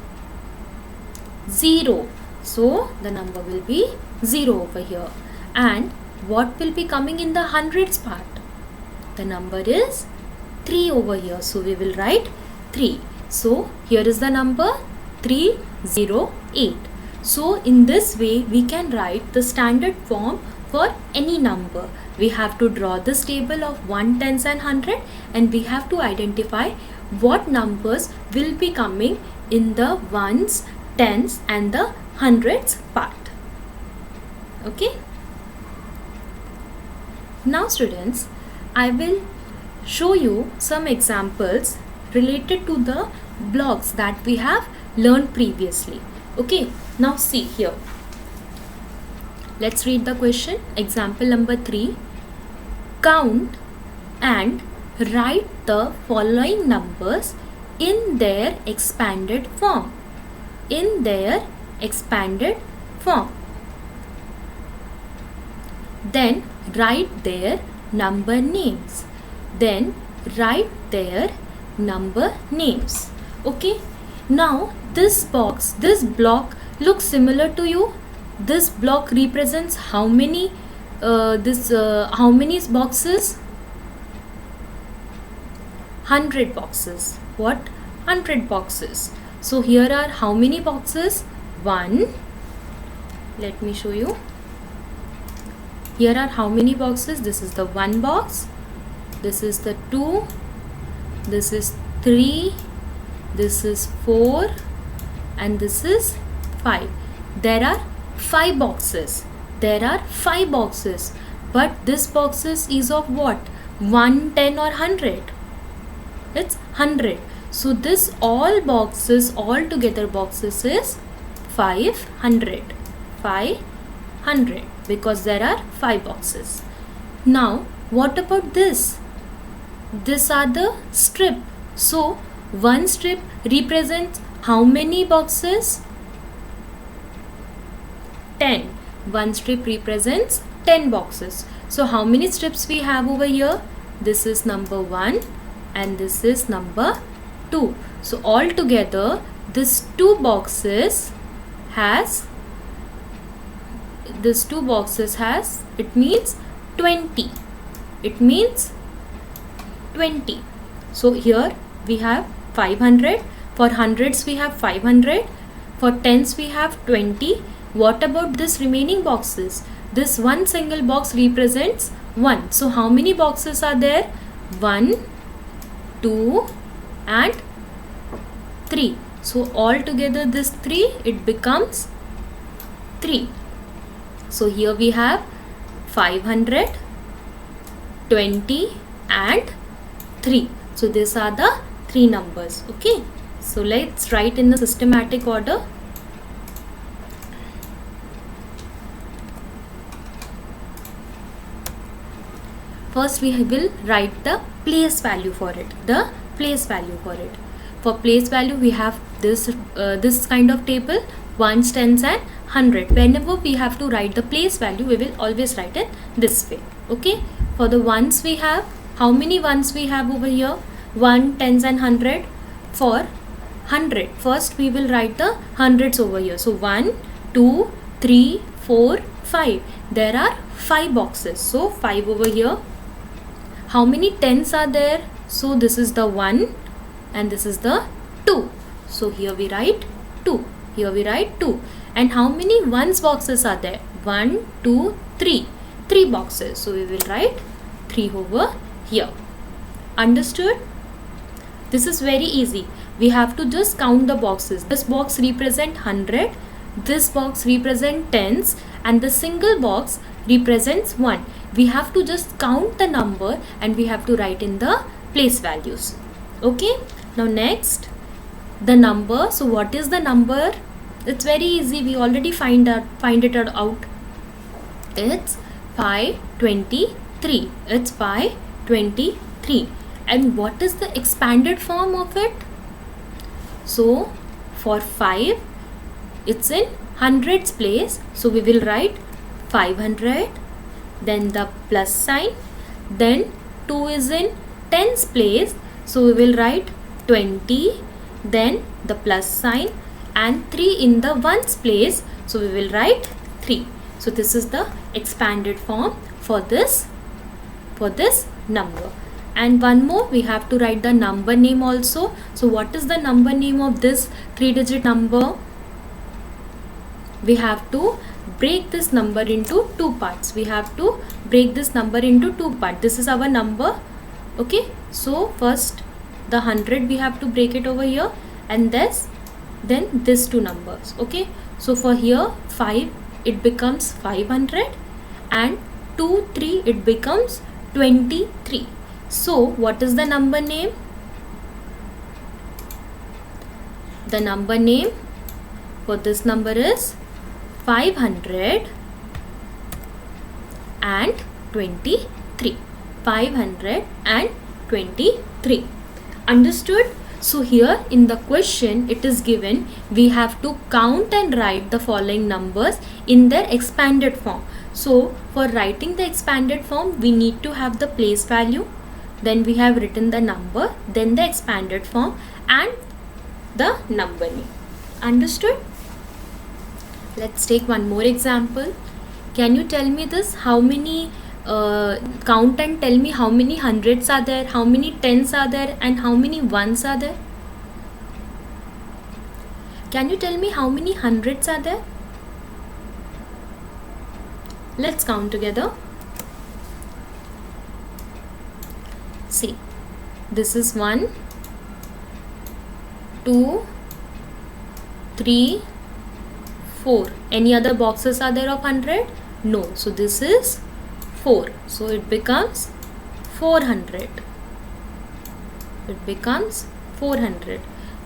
0. So the number will be 0 over here. And what will be coming in the hundreds part? The number is 3 over here. So we will write 3. So here is the number 308. So in this way we can write the standard form for any number. We have to draw this table of 1, tens and 100, and we have to identify what numbers will be coming in the ones, tens and the hundreds part. Okay. Now students, I will show you some examples related to the blocks that we have learned previously. Okay, now see here. Let's read the question. Example number 3. Count and write the following numbers in their expanded form. In their expanded form. Then write their number names. Then write their number names. Okay. Now this box, this block looks similar to you. This block represents how many how many boxes? 100 boxes. What? 100 boxes. So here are how many boxes? 1. Let me show you. Here are how many boxes? This is the 1 box. This is the 2. This is 3. This is 4. And this is 5. There are 5 boxes. There are 5 boxes. But this boxes is of what? 1, 10 or 100? It's 100. So this all boxes, all together boxes is 500. 500. Because there are 5 boxes. Now what about this? These are the strip. So one strip represents how many boxes? 10. One strip represents 10 boxes. So how many strips we have over here? This is number 1 and this is number 2. So all together this 2 boxes has, this 2 boxes has, it means 20. It means 20. So here we have 500. For hundreds we have 500. For tens we have 20. What about this remaining boxes? This one single box represents 1. So how many boxes are there? 1, 2 and 3. So all together this 3, it becomes 3. So here we have 500, 20 and 3. So these are the 3 numbers. Okay. So let's write in the systematic order. First we will write the place value for it. The place value for it. For place value we have this this kind of table, ones, tens and 100. Whenever we have to write the place value, we will always write it this way. Okay. For the ones we have, how many ones we have over here? 1, tens and 100. For 100, first we will write the hundreds over here. So 1, 2, 3, 4, 5. There are 5 boxes. So 5 over here. How many tens are there? So this is the 1 and this is the 2. So here we write 2. Here we write 2. And how many ones boxes are there? 1, 2, 3. 3 boxes. So we will write 3 over here. Understood? This is very easy. We have to just count the boxes. This box represent 100, this box represent tens, and the single box represents 1. We have to just count the number and we have to write in the place values. Okay, now next, the number. So what is the number? It's very easy. We already find it out. It's 523. It's 523. And what is the expanded form of it? So for 5, it's in hundreds place, so we will write 500, then the plus sign. Then 2 is in tens place, so we will write 20, then the plus sign, and 3 in the ones place, so we will write 3. So this is the expanded form for this number. And one more, we have to write the number name also. So what is the number name of this 3-digit number? We have to break this number into 2 parts. We have to break this number into 2 parts. This is our number. Okay, so first the 100 we have to break it over here, and then this 2 numbers. Okay, so for here 5 it becomes 500, and 2 3 it becomes 23. So what is the number name? The number name for this number is 523. 523. Understood? So here in the question it is given we have to count and write the following numbers in their expanded form. So for writing the expanded form we need to have the place value, then we have written the number, then the expanded form, and the number name. Understood? Let's take one more example. Can you tell me this? How many count and tell me how many hundreds are there, how many tens are there, and how many ones are there? Can you tell me how many hundreds are there? Let's count together. See, this is 1, 2, 3, 4. Any other boxes are there of 100? No. So this is 4. So it becomes 400. It becomes 400.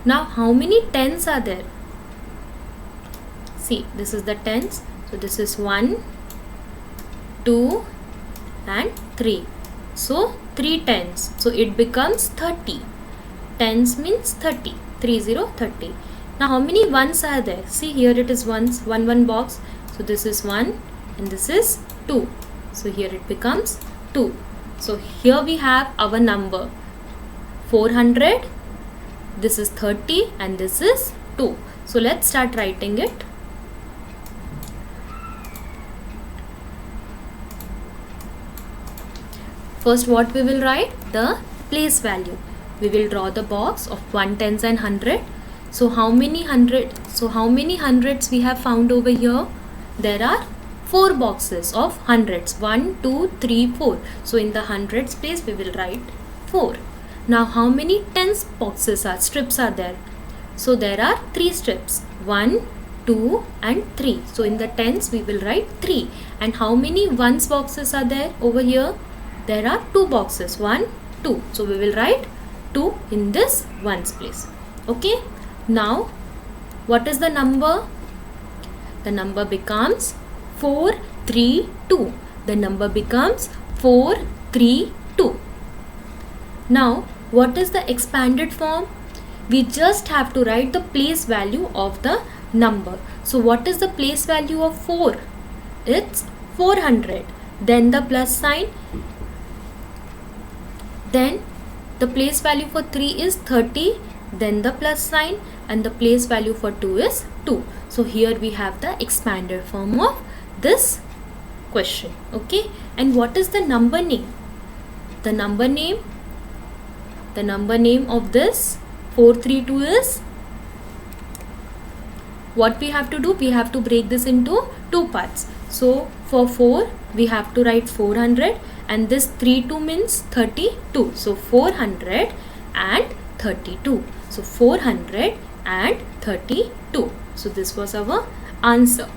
Now how many tens are there? See, this is the tens. So this is 1, 2, and 3. So 3 tens. So it becomes 30. Tens means 30. 30. Now how many ones are there? See, here it is ones, one box. So this is 1 and this is 2. So here it becomes 2. So here we have our number 400. This is 30 and this is 2. So let's start writing it. First what we will write? The place value. We will draw the box of 1, tens and 100. So how many hundreds we have found over here? There are 4 boxes of hundreds. 1, 2, 3, 4. So in the hundreds place we will write 4. Now how many tens strips are there? So there are 3 strips. 1, 2 and 3. So in the tens we will write 3. And how many ones boxes are there over here? There are 2 boxes. 1, 2. So we will write 2 in this ones place. Okay. Now what is the number? The number becomes 432. The number becomes 432. Now what is the expanded form? We just have to write the place value of the number. So what is the place value of 4? It's 400. Then the plus sign. Then the place value for 3 is 30. Then the plus sign, and the place value for 2 is 2. So here we have the expanded form of this question. Okay, and what is the number name? The number name of this 432 is, what we have to do? We have to break this into 2 parts. So for 4 we have to write 400, and this 32 means 32. So 432. So 432. So this was our answer.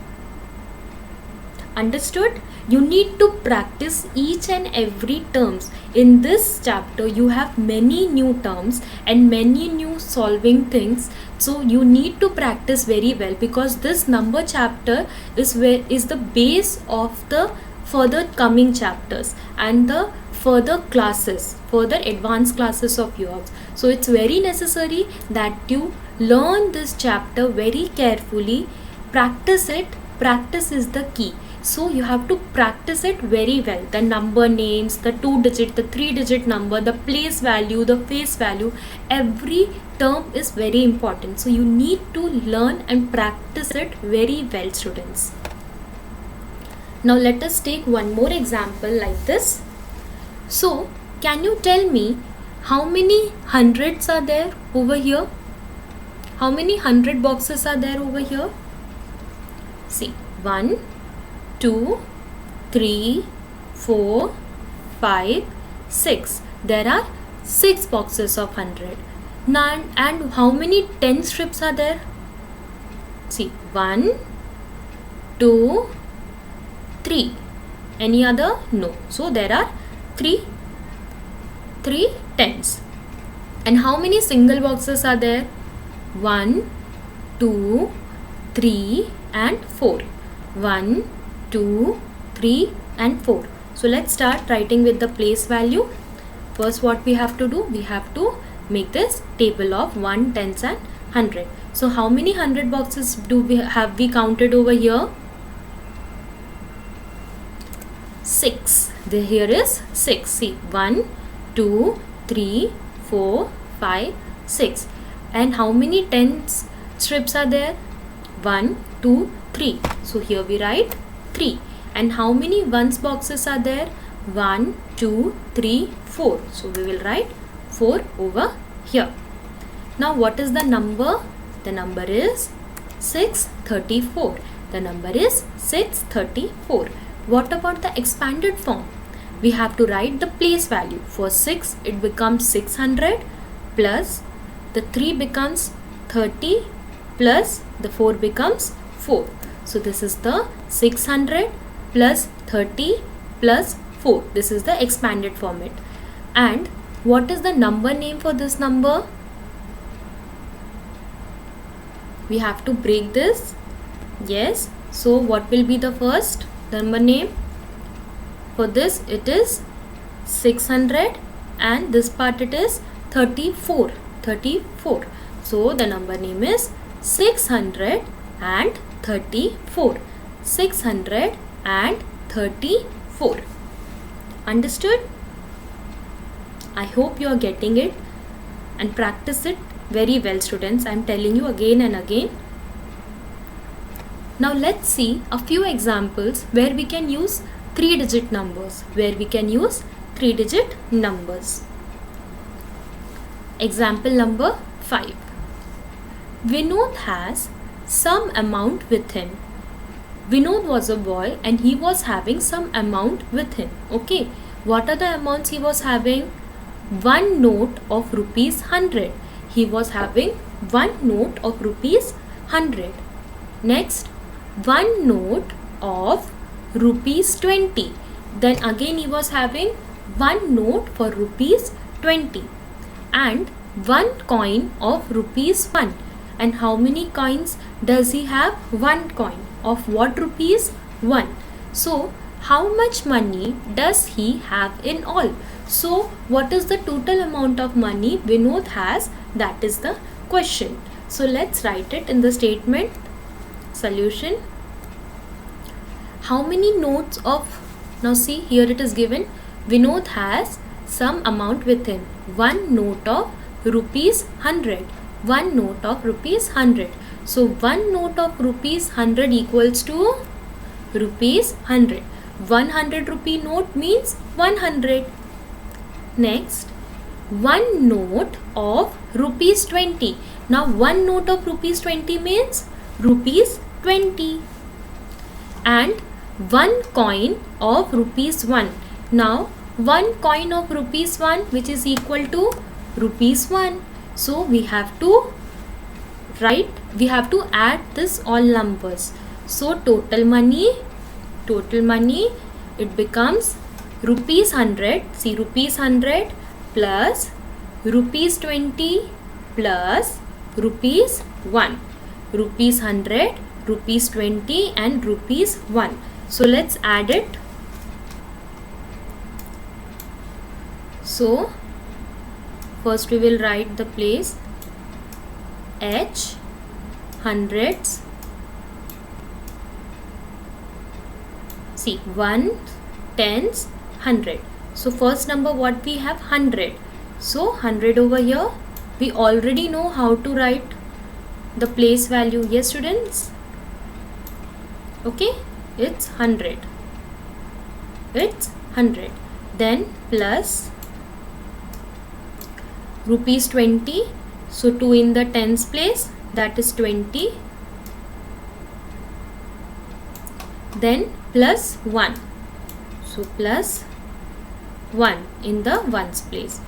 Understood? You need to practice each and every terms. In this chapter you have many new terms and many new solving things. So you need to practice very well, because this number chapter is the base of the further coming chapters and the further classes, further advanced classes of yours. So it's very necessary that you learn this chapter very carefully. Practice it. Practice is the key. So you have to practice it very well. The number names, the 2-digit, the 3-digit number, the place value, the face value, every term is very important. So you need to learn and practice it very well, students. Now let us take one more example like this. So can you tell me how many hundreds are there over here? How many 100 boxes are there over here? See, 1, 2, 3, 4, 5, 6. There are 6 boxes of 100. Now, and how many 10 strips are there? See, 1, 2, 3. Any other? No. So there are 3 tens. And how many single boxes are there? 1, 2, 3 and 4. 1, 2, 3 and 4. So let's start writing with the place value. First what we have to do? We have to make this table of 1, 10s and 100. So how many 100 boxes have we counted over here? 6. Here is 6. See, 1, 2, 3, 4, 5, 6. And how many 10 strips are there? 1, 2, 3. So here we write 3. And how many ones boxes are there? 1, 2, 3, 4. So we will write 4 over here. Now what is the number? The number is 634. The number is 634. What about the expanded form? We have to write the place value. For 6 it becomes 600 plus the 3 becomes 30 plus the 4 becomes 4. So this is the 600 plus 30 plus 4. This is the expanded format. And what is the number name for this number? We have to break this. Yes. So what will be the first number name? For this it is 600 and this part it is 34. 34. So the number name is 634. 634. Understood? I hope you are getting it, and practice it very well, students. I am telling you again and again. Now let's see a few examples where we can use 3-digit numbers. Example number 5. Vinod has some amount with him. Vinod was a boy and he was having some amount with him. Okay, what are the amounts he was having? One note of rupees 100. He was having one note of rupees 100. Next, one note of rupees 20. Then again he was having one note for rupees 20 and one coin of rupees 1. And how many coins does he have? One coin. Of what rupees? 1. So how much money does he have in all? So what is the total amount of money Vinod has? That is the question. So let's write it in the statement. Solution. How many notes of, now see here it is given, Vinod has some amount with him. One note of rupees 100. One note of rupees 100. So one note of rupees 100 equals to rupees 100. 100 rupee note means 100. Next, one note of rupees 20. Now one note of rupees 20 means rupees 20. And one coin of rupees 1. Now one coin of rupees 1, which is equal to rupees 1. So we have to add this all numbers. So total money, it becomes rupees 100. See, rupees 100 plus rupees 20 plus rupees 1. Rupees 100, rupees 20 and rupees 1. So let's add it. So first we will write the place H, hundreds. See, 1, tens, 100. So first number what we have, 100. So 100 over here, we already know how to write the place value. Yes students? Okay, it's 100. It's 100. Then plus rupees 20. So 2 in the tens place, that is 20. Then plus 1. So plus 1 in the ones place.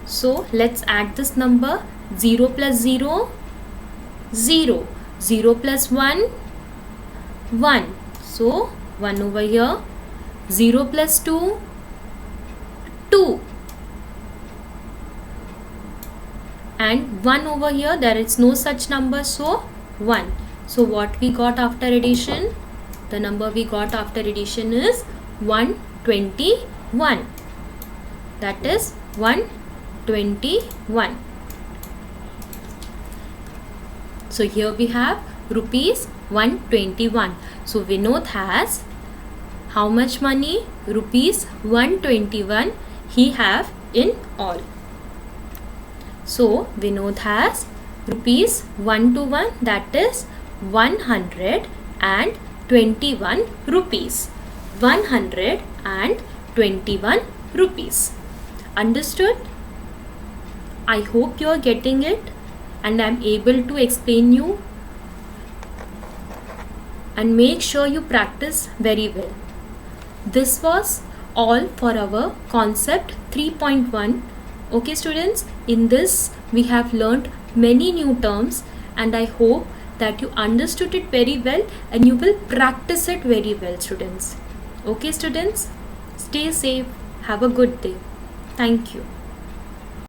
So let's add this number. 0 plus 0, 0. 0 plus 1, 1. So 1 over here. 0 plus 2, 2. And 1 over here, there is no such number, so 1. So what we got after addition? The number we got after addition is 121. That is 121. So here we have rupees 121. So Vinod has how much money? Rupees 121 he have in all. So Vinod has rupees 121, that is 121 rupees. 121 rupees. Understood? I hope you are getting it and I am able to explain you. And make sure you practice very well. This was all for our concept 3.1. Okay students, in this we have learnt many new terms and I hope that you understood it very well and you will practice it very well students. Okay students, stay safe, have a good day. Thank you.